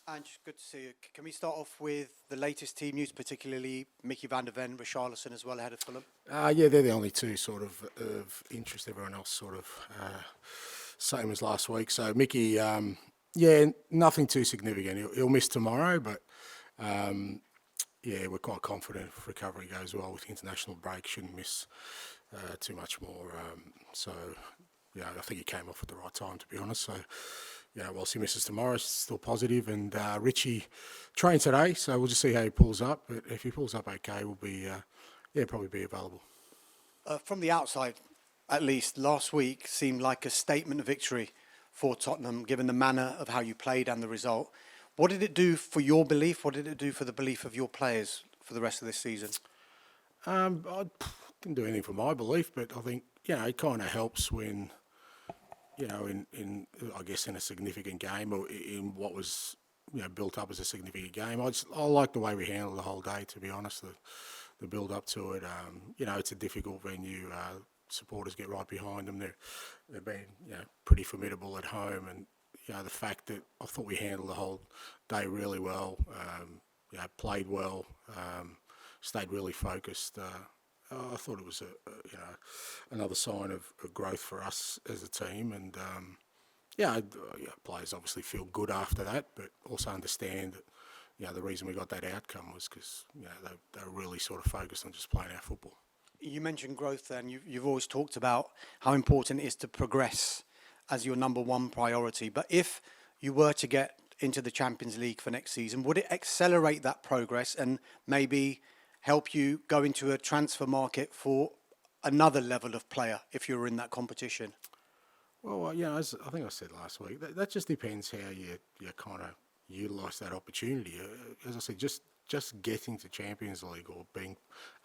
Ange, good to see you. Can we start off with the latest team news, particularly Micky van der Ven, Richarlison as well ahead of Fulham? Yeah, they're the only two sort of interest. Everyone else sort of same as last week. So Micky, yeah, nothing too significant. He'll miss tomorrow, but yeah, we're quite confident if recovery goes well with the international break. Shouldn't miss too much more. So yeah, I think he came off at the right time, to be honest. So yeah, whilst he misses tomorrow, it's still positive. And Richie trained today, so we'll just see how he pulls up. But if he pulls up okay, we'll be probably be available. From the outside, at least, last week seemed like a statement of victory for Tottenham, given the manner of how you played and the result. What did it do for your belief? What did it do for the belief of your players for the rest of this season? I didn't do anything for my belief, but I think it kind of helps when in I guess in a significant game or in what was built up as a significant game. I like the way we handled the whole day, to be honest. The build up to it. It's a difficult venue. Supporters get right behind them. They've been pretty formidable at home, and the fact that I thought we handled the whole day really well. Played well. Stayed really focused. I thought it was another sign of growth for us as a team, and players obviously feel good after that, but also understand that the reason we got that outcome was because they were really sort of focused on just playing our football. You mentioned growth, then you've always talked about how important it is to progress as your number one priority. But if you were to get into the Champions League for next season, would it accelerate that progress and maybe help you go into a transfer market for another level of player if you were in that competition? Well, as I think I said last week, that just depends how you kind of utilise that opportunity. As I said, just getting to Champions League or being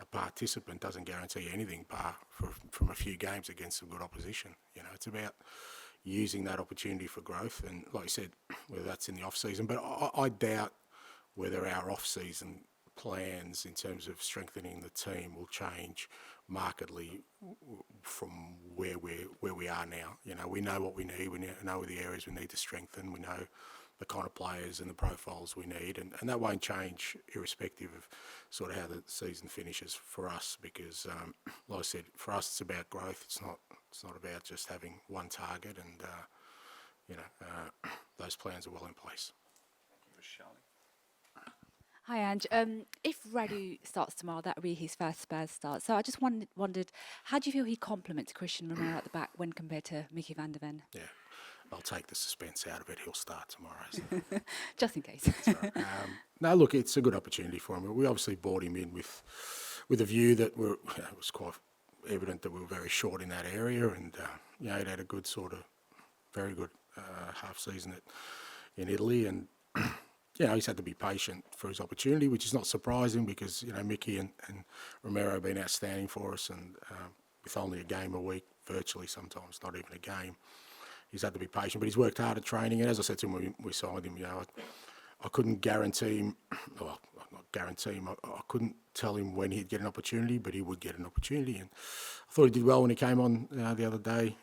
a participant doesn't guarantee you anything bar from a few games against some good opposition. It's about using that opportunity for growth, and like you said, whether that's in the off-season, but I doubt whether our off-season plans in terms of strengthening the team will change markedly from where we are now. We know what we need. We know the areas we need to strengthen. We know the kind of players and the profiles we need, and that won't change irrespective of sort of how the season finishes for us. Because, like I said, for us it's about growth. It's not about just having one target, and those plans are well in place. Hi, Ange. If Radu starts tomorrow, that will be his first Spurs start. So I just wondered, how do you feel he complements Christian Romero at the back when compared to Micky van der Ven? Yeah, I'll take the suspense out of it. He'll start tomorrow. So. Just in case. Right. No, look, it's a good opportunity for him. We obviously brought him in with a view that it was quite evident that we were very short in that area, and he'd had a good very good half season in Italy, and he's had to be patient for his opportunity, which is not surprising because Micky and Romero have been outstanding for us, and with only a game a week, virtually sometimes not even a game, he's had to be patient. But he's worked hard at training, and as I said to him when we signed him, I couldn't guarantee him. Well, not guarantee him. I couldn't tell him when he'd get an opportunity, but he would get an opportunity, and I thought he did well when he came on the other day.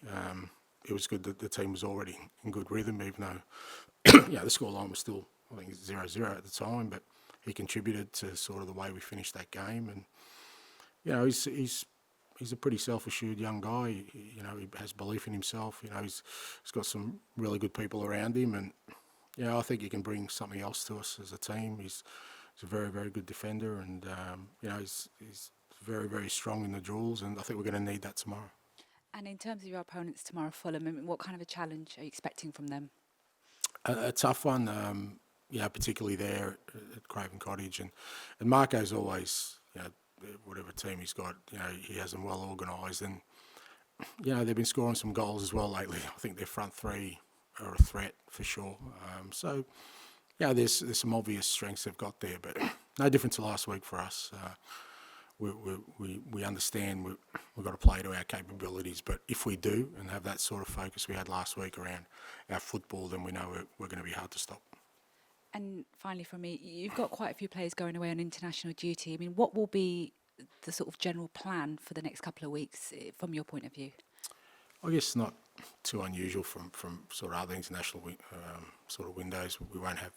It was good that the team was already in good rhythm, even though the scoreline was still, I think, 0-0 at the time, but he contributed to sort of the way we finished that game. And he's a pretty self-assured young guy. He has belief in himself. He's got some really good people around him, and I think he can bring something else to us as a team. He's a very, very good defender, and he's very, very strong in the drills, and I think we're going to need that tomorrow. And in terms of your opponents tomorrow, Fulham, what kind of a challenge are you expecting from them? A tough one, particularly there at Craven Cottage, and Marco's always, whatever team he's got, he has them well organised, and they've been scoring some goals as well lately. I think their front three are a threat for sure. So there's some obvious strengths they've got there, but no different to last week for us. We understand we've got to play to our capabilities, but if we do and have that sort of focus we had last week around our football, then we know we're going to be hard to stop. And finally, from me, you've got quite a few players going away on international duty. I mean, what will be the sort of general plan for the next couple of weeks from your point of view? I guess not too unusual from sort of other international sort of windows. We won't have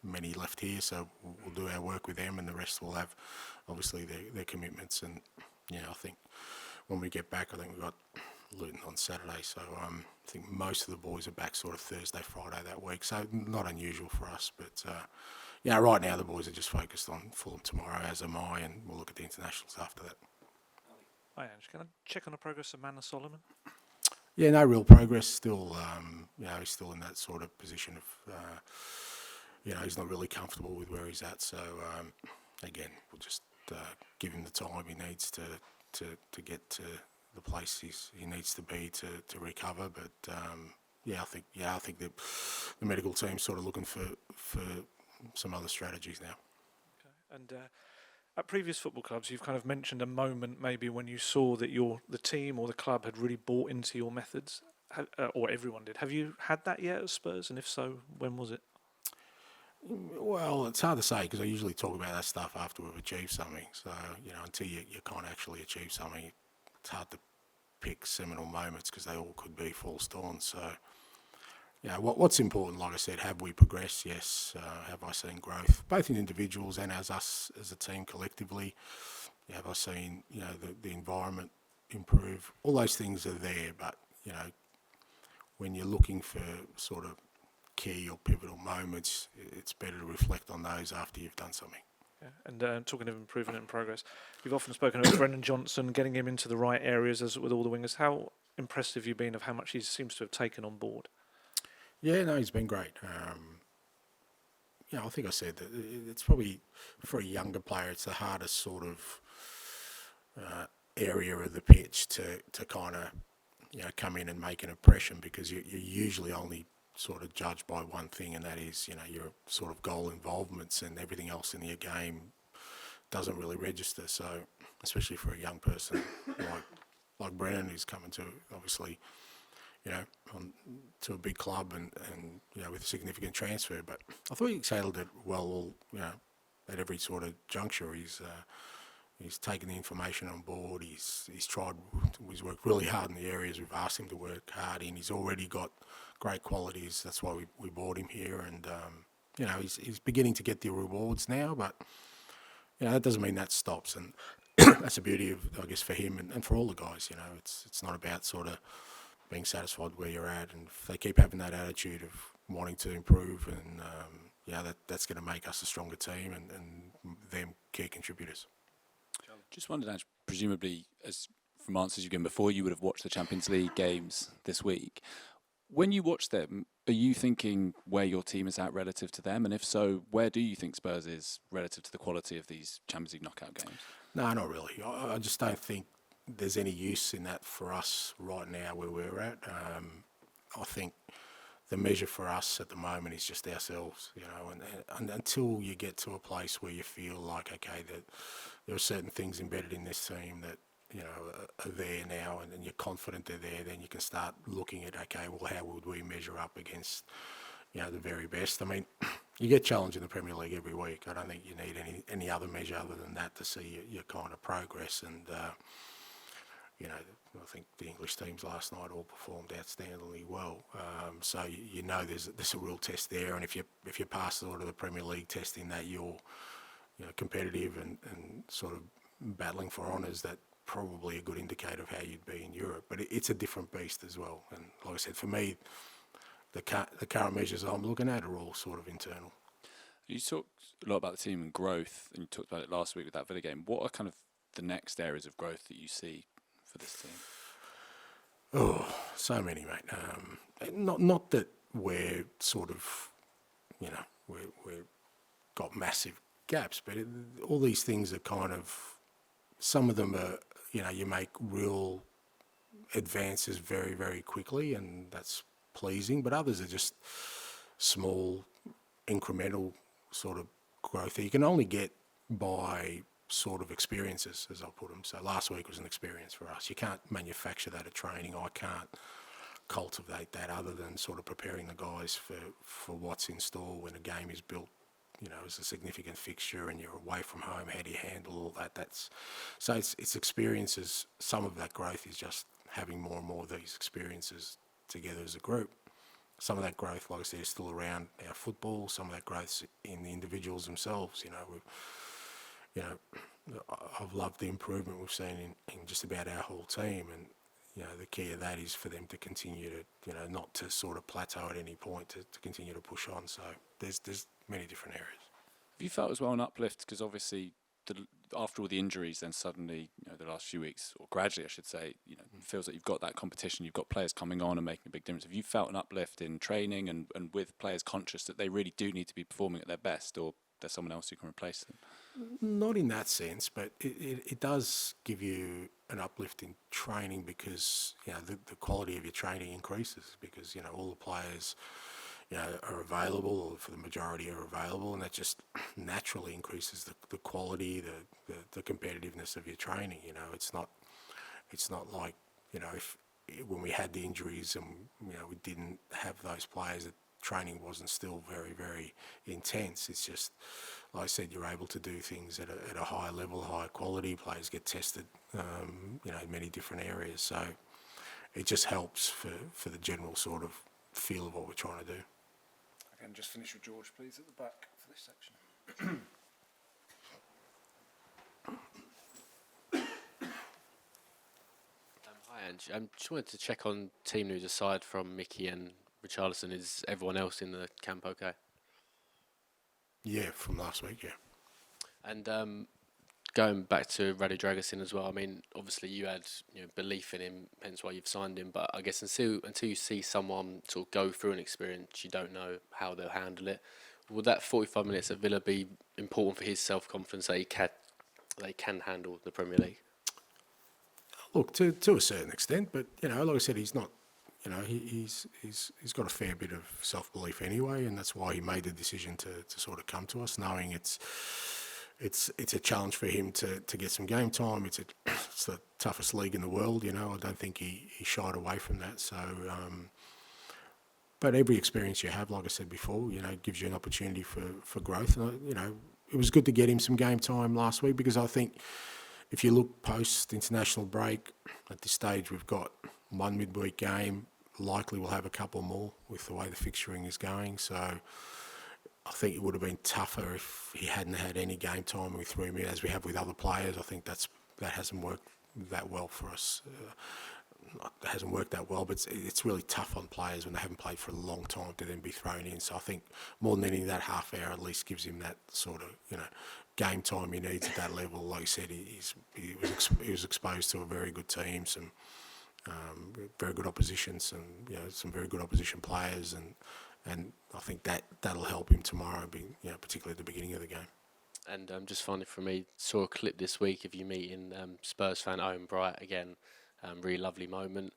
many left here, so we'll do our work with them, and the rest will have obviously their commitments. And I think when we get back, I think we've got Luton on Saturday, so I think most of the boys are back sort of Thursday, Friday that week, so not unusual for us. But right now the boys are just focused on Fulham tomorrow, as am I, and we'll look at the internationals after that. Hi Ange, can I check on the progress of Manor Solomon? Yeah, no real progress. Still, he's still in that sort of position of, he's not really comfortable with where he's at. So again, we'll just give him the time he needs to get to the place he needs to be to recover. But I think the medical team's sort of looking for some other strategies now. Okay. And at previous football clubs, you've kind of mentioned a moment maybe when you saw that the team or the club had really bought into your methods, or everyone did. Have you had that yet at Spurs? And if so, when was it? Well, it's hard to say because I usually talk about that stuff after we've achieved something. So, until you can't actually achieve something, it's hard to pick seminal moments because they all could be false dawns. So, what's important, like I said, have we progressed? Yes. Have I seen growth, both in individuals and as us as a team collectively? Have I seen, the environment improve? All those things are there, but, when you're looking for sort of key or pivotal moments, it's better to reflect on those after you've done something. Yeah. And talking of improvement and progress, you've often spoken about Brennan Johnson, getting him into the right areas as with all the wingers. How impressed have you been of how much he seems to have taken on board? Yeah, no, he's been great. I think I said that it's probably, for a younger player, it's the hardest sort of area of the pitch to kind of, come in and make an impression because you're usually only sort of judged by one thing, and that is, your sort of goal involvements, and everything else in your game doesn't really register. So, especially for a young person like Brennan, who's coming to obviously, to a big club and with a significant transfer. But I thought he handled it well, at every sort of juncture. He's taken the information on board. He's worked really hard in the areas we've asked him to work hard in. He's already got great qualities. That's why we bought him here, and he's beginning to get the rewards now. But that doesn't mean that stops, and that's the beauty of, I guess, for him and for all the guys. It's not about sort of being satisfied where you're at, and if they keep having that attitude of wanting to improve, and that's going to make us a stronger team and them key contributors. Just wondered, Ange, presumably, as from answers you've given before, you would have watched the Champions League games this week. When you watch them, are you thinking where your team is at relative to them? And if so, where do you think Spurs is relative to the quality of these Champions League knockout games? No, not really. I just don't think there's any use in that for us right now where we're at. I think the measure for us at the moment is just ourselves, and until you get to a place where you feel like, okay, that there are certain things embedded in this team that, are there now, and you're confident they're there, then you can start looking at, okay, well, how would we measure up against, the very best? I mean, you get challenged in the Premier League every week. I don't think you need any other measure other than that to see your kind of progress. And, I think the English teams last night all performed outstandingly well. So there's a real test there, and if you pass sort of the Premier League test in that you're competitive and sort of battling for honours, that probably a good indicator of how you'd be in Europe. But it's a different beast as well. And like I said, for me, the current measures I'm looking at are all sort of internal. You talked a lot about the team and growth, and you talked about it last week with that Villa game. What are kind of the next areas of growth that you see for this team? Oh, so many, mate. Not that we're sort of, we've got massive gaps, but all these things are kind of, some of them are, you make real advances very, very quickly, and that's pleasing, but others are just small, incremental sort of growth that you can only get by sort of experiences, as I'll put them. So last week was an experience for us. You can't manufacture that at training. I can't cultivate that other than sort of preparing the guys for what's in store when a game is built, as a significant fixture and you're away from home. How do you handle all that? So it's experiences. Some of that growth is just having more and more of these experiences together as a group. Some of that growth, like I said, is still around our football. Some of that growth's in the individuals themselves. I've loved the improvement we've seen in just about our whole team, and the key of that is for them to continue to, not to sort of plateau at any point, to continue to push on. So there's many different areas. Have you felt as well an uplift? Because obviously, after all the injuries, then suddenly, the last few weeks, or gradually, I should say, it feels like you've got that competition, you've got players coming on and making a big difference. Have you felt an uplift in training and with players conscious that they really do need to be performing at their best, or there's someone else who can replace them? Not in that sense, but it does give you an uplift in training because, the quality of your training increases because, all the players, are available, or for the majority are available, and that just naturally increases the quality, the competitiveness of your training. It's not like, if when we had the injuries and, we didn't have those players, that training wasn't still very, very intense. It's just, like I said, you're able to do things at a higher level, higher quality. Players get tested, in many different areas. So it just helps for the general sort of feel of what we're trying to do. And just finish with George, please, at the back for this section. Hi, Ange. I just wanted to check on team news aside from Micky and Richarlison. Is everyone else in the camp okay? Yeah, from last week, yeah. And going back to Dragusin as well, I mean, obviously you had belief in him, hence why you've signed him. But I guess until you see someone sort of go through an experience, you don't know how they'll handle it. Would that 45 minutes at Villa be important for his self-confidence that they can handle the Premier League? Look, to a certain extent, but like I said, he's not. He's got a fair bit of self-belief anyway, and that's why he made the decision to sort of come to us, knowing it's a challenge for him to get some game time. It's the toughest league in the world, I don't think he shied away from that. So, but every experience you have, like I said before, gives you an opportunity for growth. And, it was good to get him some game time last week because I think if you look post-international break, at this stage we've got one midweek game. Likely we'll have a couple more with the way the fixturing is going. So I think it would have been tougher if he hadn't had any game time and we threw him in as we have with other players. I think that hasn't worked that well for us. It hasn't worked that well, but it's really tough on players when they haven't played for a long time to then be thrown in. So I think more than anything, that half hour at least gives him that sort of, game time he needs at that level. Like I said, he was exposed to a very good team, some very good opposition, some very good opposition players, and I think that'll help him tomorrow, particularly at the beginning of the game. And just finally for me, saw a clip this week of you meeting Spurs fan Owen again. Really lovely moment.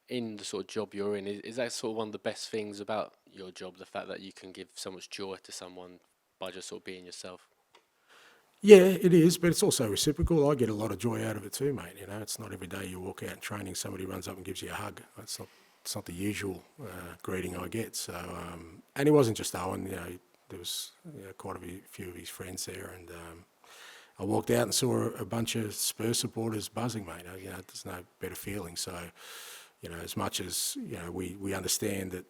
In the sort of job you're in, is that sort of one of the best things about your job, the fact that you can give so much joy to someone by just sort of being yourself? Yeah, it is, but it's also reciprocal. I get a lot of joy out of it too, mate. It's not every day you walk out in training, somebody runs up and gives you a hug. It's not the usual greeting I get. So, and it wasn't just Owen. There was quite a few of his friends there, and I walked out and saw a bunch of Spurs supporters buzzing, mate. There's no better feeling. So, as much as we understand that,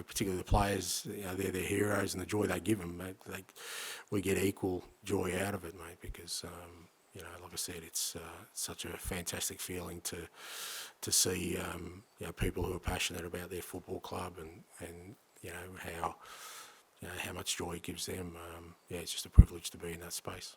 particularly the players, they're their heroes and the joy they give them, mate. We get equal joy out of it, mate, because like I said, it's such a fantastic feeling to see people who are passionate about their football club and how much joy it gives them. It's just a privilege to be in that space.